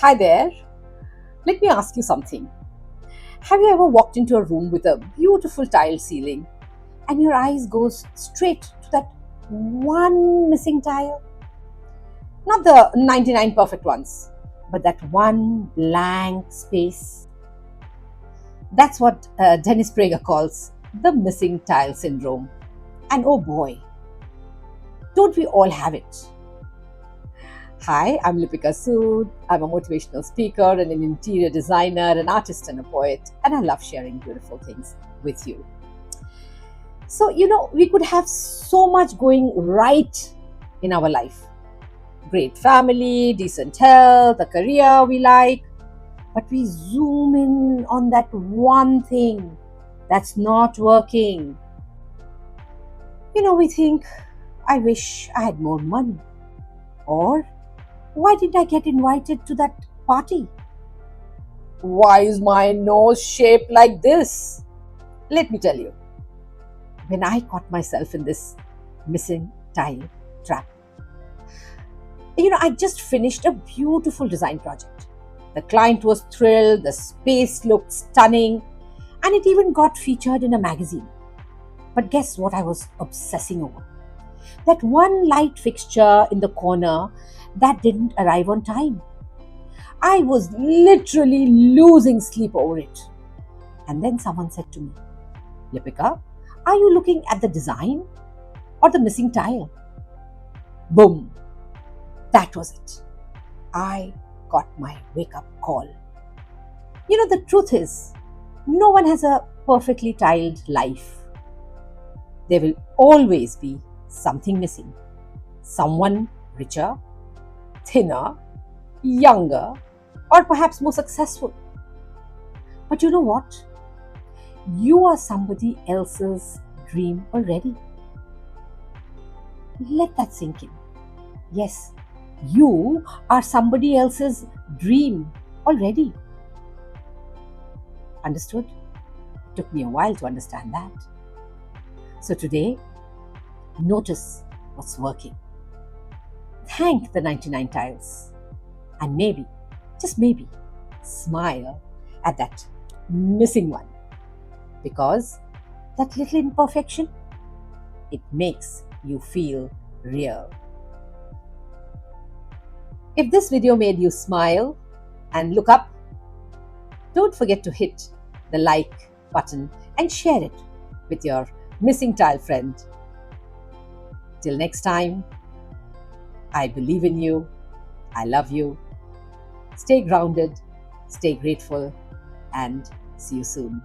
Hi there. Let me ask you something. Have you ever walked into a room with a beautiful tile ceiling and your eyes goes straight to that one missing tile? Not the 99 perfect ones, but that one blank space. That's what Dennis Prager calls the missing tile syndrome. And oh boy, don't we all have it? Hi, I'm Lipika Sud. I'm a motivational speaker and an interior designer, an artist and a poet, and I love sharing beautiful things with you. So, we could have so much going right in our life. Great family, decent health, a career we like, but we zoom in on that one thing that's not working. We think, I wish I had more money. Or, why did I get invited to that party? Why is my nose shaped like this? Let me tell you, when I caught myself in this missing tile trap, I just finished a beautiful design project. The client was thrilled, the space looked stunning, and it even got featured in a magazine. But guess what I was obsessing over? That one light fixture in the corner that didn't arrive on time. I was literally losing sleep over it. And then someone said to me, Lipika, are you looking at the design or the missing tile? Boom. That was it. I got my wake up call. The truth is, no one has a perfectly tiled life. There will always be something missing. Someone richer, thinner, younger, or perhaps more successful. But you know what? You are somebody else's dream already. Let that sink in. Yes, you are somebody else's dream already. Understood? It took me a while to understand that. So today, notice what's working. Thank the 99 tiles. And maybe, just maybe, smile at that missing one. Because that little imperfection, it makes you feel real. If this video made you smile and look up, don't forget to hit the like button and share it with your missing tile friend. Till next time, I believe in you. I love you. Stay grounded, stay grateful, and see you soon.